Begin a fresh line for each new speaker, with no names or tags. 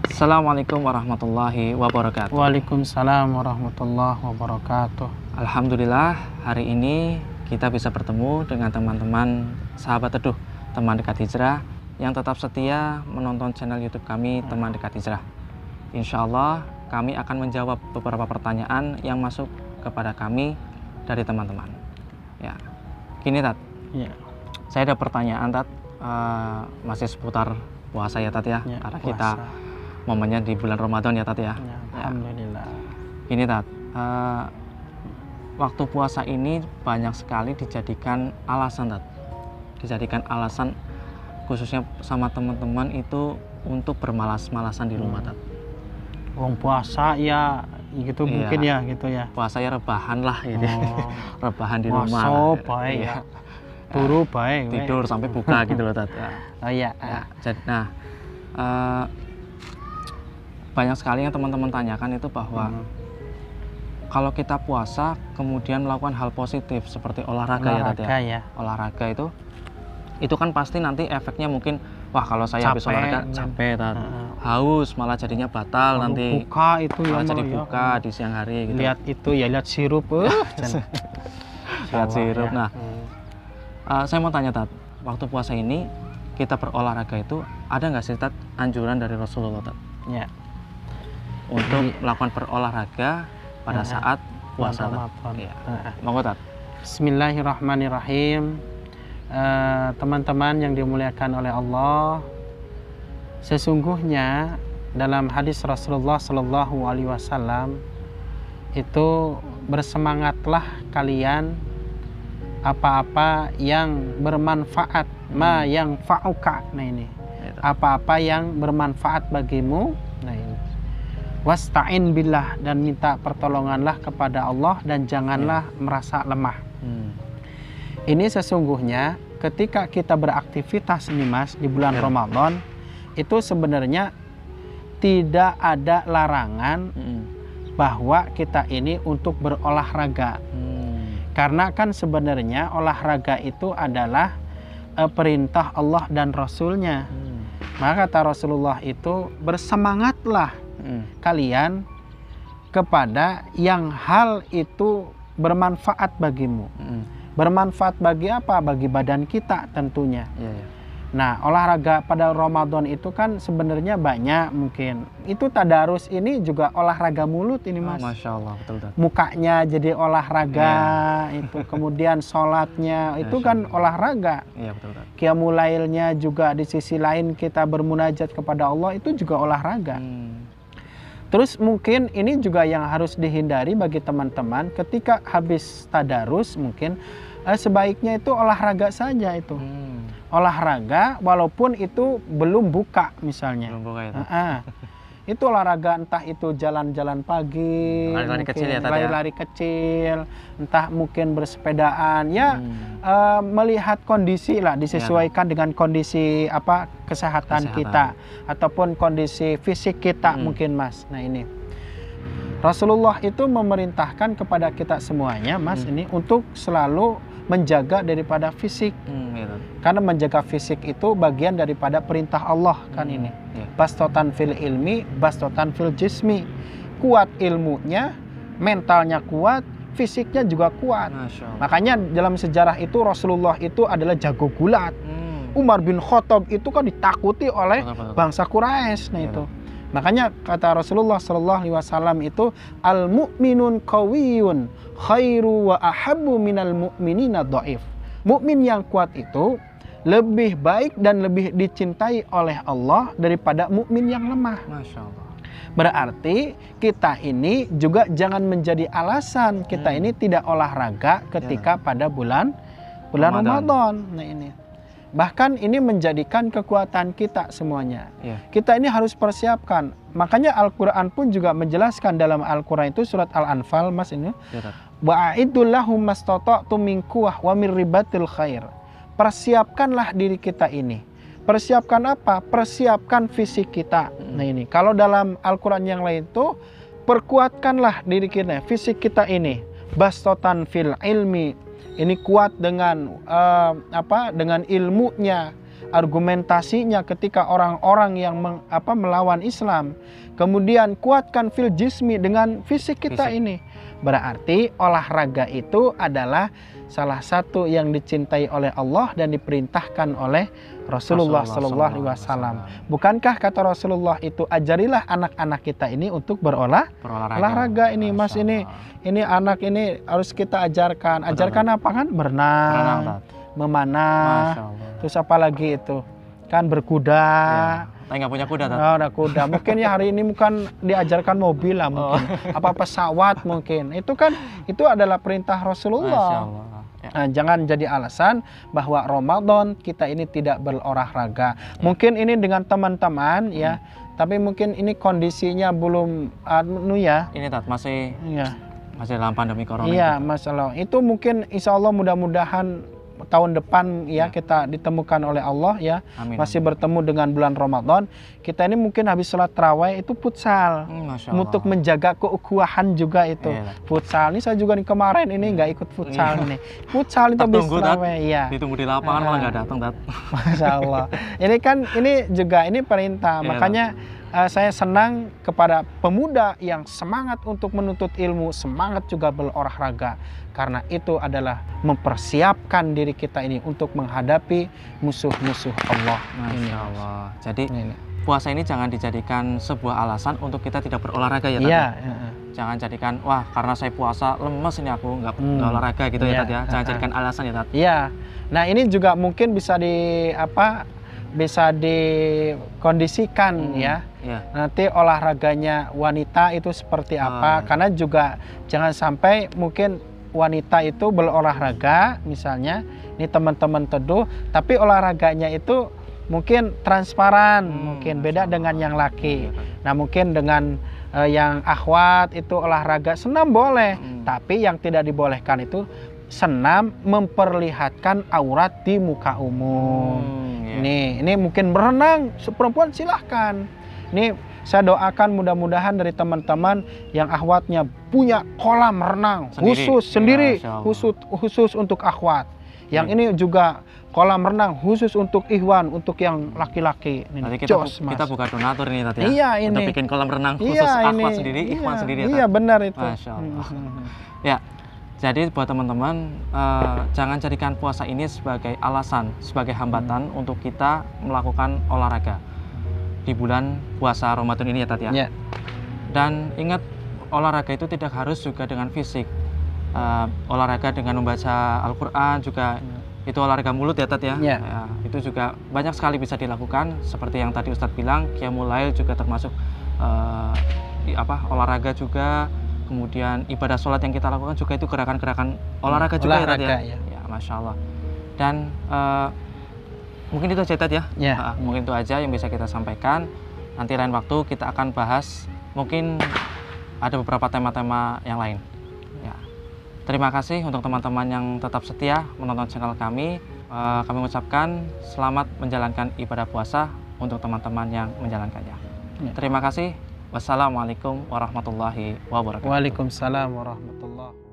Assalamualaikum warahmatullahi wabarakatuh.
Waalaikumsalam warahmatullahi wabarakatuh.
Alhamdulillah hari ini kita bisa bertemu dengan teman-teman sahabat teduh teman dekat hijrah yang tetap setia menonton channel YouTube kami teman dekat hijrah. Insya Allah kami akan menjawab beberapa pertanyaan yang masuk kepada kami dari teman-teman. Ya, gini Tat.
Ya.
Saya ada pertanyaan Tat, masih seputar puasa ya Tat ya, karena
puasa.
kita momennya di bulan Ramadan ya Tat ya.
Ya, alhamdulillah.
Ini Tat, waktu puasa ini banyak sekali dijadikan alasan Tat, dijadikan alasan khususnya sama teman-teman itu untuk bermalas-malasan di rumah Tat.
Wong puasa ya gitu mungkin ya gitu ya.
Puasa ya rebahan lah gitu. Rebahan di rumah.
Masuk baik ya. Turu baik.
Tidur sampai buka gitu loh Tat.
Oh iya.
Nah, banyak sekali yang teman-teman tanyakan itu bahwa kalau kita puasa kemudian melakukan hal positif seperti olahraga ya Tat ya. Olahraga itu kan pasti nanti efeknya mungkin wah kalau saya habis olahraga capek Tat. Haus malah jadinya batal nanti.
Buka itu
malah
ya
jadi buka di siang hari gitu.
Lihat itu ya, lihat sirup.
Lihat sirup. Nah, saya mau tanya Tat, waktu puasa ini kita berolahraga itu ada nggak sih Tat anjuran dari Rasulullah Tat?
Ya.
Untuk melakukan berolahraga pada saat puasa Tat. Ya. Monggo Tat.
Bismillahirrahmanirrahim. Teman-teman yang dimuliakan oleh Allah, sesungguhnya dalam hadis Rasulullah Shallallahu Alaihi Wasallam itu bersemangatlah kalian apa-apa yang bermanfaat, ma yang fa'uka. Nah ini apa-apa yang bermanfaat bagimu. Nah ini wasta'in billah, dan minta pertolonganlah kepada Allah dan janganlah merasa lemah. Ini sesungguhnya ketika kita beraktivitas ini Mas di bulan Ramadan itu sebenarnya tidak ada larangan bahwa kita ini untuk berolahraga. Karena kan sebenarnya olahraga itu adalah perintah Allah dan Rasulnya. Maka kata Rasulullah itu bersemangatlah kalian kepada yang hal itu bermanfaat bagimu. Bermanfaat bagi apa? Bagi badan kita tentunya. Nah, olahraga pada Ramadan itu kan sebenarnya banyak mungkin. Itu tadarus ini juga olahraga mulut ini Mas.
Masya Allah, betul.
Mukanya jadi olahraga, itu kemudian sholatnya itu kan olahraga. Iya betul. Qiyamulailnya juga di sisi lain kita bermunajat kepada Allah itu juga olahraga. Terus mungkin ini juga yang harus dihindari bagi teman-teman ketika habis tadarus mungkin sebaiknya itu olahraga saja itu. Olahraga walaupun itu belum buka misalnya. Belum buka itu. Itu olahraga entah itu jalan-jalan pagi,
lari-lari kecil ya,
lari-lari kecil, entah mungkin bersepedaan ya, melihat kondisi lah, disesuaikan dengan kondisi apa kesehatan kita ataupun kondisi fisik kita mungkin Mas. Nah ini Rasulullah itu memerintahkan kepada kita semuanya Mas ini untuk selalu menjaga daripada fisik. Karena menjaga fisik itu bagian daripada perintah Allah kan ini. Bastotan fil ilmi, bastotan fil jismi. Kuat ilmunya, mentalnya kuat, fisiknya juga kuat. Makanya dalam sejarah itu Rasulullah itu adalah jago gulat. Umar bin Khattab itu kan ditakuti oleh bangsa Quraisy. Nah itu. Makanya kata Rasulullah Shallallahu Alaihi Wasallam itu al-mu'minun qawiyun khairu wa ahabbu minal mu'minina dhaif. Mukmin yang kuat itu lebih baik dan lebih dicintai oleh Allah daripada mukmin yang lemah. Masya Allah. Berarti kita ini juga jangan menjadi alasan kita ini tidak olahraga ketika pada bulan Ramadan. Nah ini. Bahkan ini menjadikan kekuatan kita semuanya. Kita ini harus persiapkan. Makanya Al-Quran pun juga menjelaskan dalam Al-Quran itu surat Al-Anfal Mas ini. Wa'idul lahum mastata'tum min quwwah wa min ribatil khair. Persiapkanlah diri kita ini. Persiapkan apa? Persiapkan fisik kita. Nah ini. Kalau dalam Al-Quran yang lain itu perkuatkanlah diri kita, fisik kita ini. Bastotan fil ilmi. Ini kuat dengan dengan ilmunya argumentasinya ketika orang-orang yang melawan Islam. Kemudian kuatkan fil jismi dengan fisik kita ini. Berarti olahraga itu adalah salah satu yang dicintai oleh Allah dan diperintahkan oleh Rasulullah Sallallahu Alaihi Wasallam. Bukankah kata Rasulullah itu, ajarilah anak-anak kita ini untuk berolahraga ini, Mas, ini anak ini harus kita ajarkan. Ajarkan apa kan? Berenang, memanah, terus apa lagi itu? Kan berkuda.
Saya nggak punya kuda,
ada kuda. Mungkin ya hari ini bukan diajarkan mobil lah mungkin. Apa pesawat mungkin. Itu kan, itu adalah perintah Rasulullah. Nah, jangan jadi alasan bahwa Ramadan kita ini tidak berolahraga. Mungkin ini dengan teman-teman ya, tapi mungkin ini kondisinya belum
Ini masih dalam pandemi corona.
Iya, masalah. Itu mungkin insya Allah mudah-mudahan tahun depan ya kita ditemukan oleh Allah ya.
Amin.
Masih bertemu dengan bulan Ramadan. Kita ini mungkin habis sholat tarawih itu futsal. Untuk menjaga keukuhan juga itu. Futsal ini saya juga nih kemarin ini nggak ikut futsal nih. Futsal itu habis tarawih ya.
Ditunggu di lapangan malah nggak datang,
Masya Allah. Ini perintah. Makanya saya senang kepada pemuda yang semangat untuk menuntut ilmu, semangat juga berolahraga. Karena itu adalah mempersiapkan diri kita ini untuk menghadapi musuh-musuh Allah.
Masya Allah. Jadi puasa ini jangan dijadikan sebuah alasan untuk kita tidak berolahraga ya, Tat. Jangan jadikan, wah karena saya puasa lemes ini aku nggak olahraga gitu ya, Tat ya. Jangan jadikan alasan ya, Tat.
Iya. Nah ini juga mungkin bisa dikondisikan ya. Nanti olahraganya wanita itu seperti apa? Karena juga jangan sampai mungkin wanita itu berolahraga misalnya, ini teman-teman teduh, tapi olahraganya itu mungkin transparan, mungkin beda dengan yang laki. Nah mungkin dengan yang akhwat itu olahraga senam boleh, tapi yang tidak dibolehkan itu senam memperlihatkan aurat di muka umum. Ini mungkin berenang perempuan silahkan. Ini saya doakan mudah-mudahan dari teman-teman yang akhwatnya punya kolam renang sendiri khusus untuk akhwat. Yang ini juga kolam renang khusus untuk ikhwan, untuk yang laki-laki.
Nanti kita buka donatur ini, Tat ya.
Iya, ini.
Untuk bikin kolam renang khusus akhwat sendiri, ikhwan sendiri ya, Tat.
Iya, benar itu.
Masya Allah. Ya. Jadi buat teman-teman, jangan jadikan puasa ini sebagai alasan, sebagai hambatan untuk kita melakukan olahraga di bulan puasa Ramadan ini ya, Tat ya. Dan ingat, olahraga itu tidak harus juga dengan fisik. Olahraga dengan membaca Al-Quran juga itu olahraga mulut ya, Tat ya. Itu juga banyak sekali bisa dilakukan, seperti yang tadi Ustadz bilang, Qiyamul Lail juga termasuk olahraga juga. Kemudian ibadah sholat yang kita lakukan juga itu gerakan-gerakan olahraga juga ya, Tat ya. Masya Allah. Dan mungkin itu aja, Tat ya. Mungkin itu aja yang bisa kita sampaikan. Nanti lain waktu kita akan bahas, mungkin ada beberapa tema-tema yang lain. Terima kasih untuk teman-teman yang tetap setia menonton channel kami. Kami mengucapkan selamat menjalankan ibadah puasa untuk teman-teman yang menjalankannya. Terima kasih. Wassalamualaikum warahmatullahi wabarakatuh.
Waalaikumsalam warahmatullahi wabarakatuh.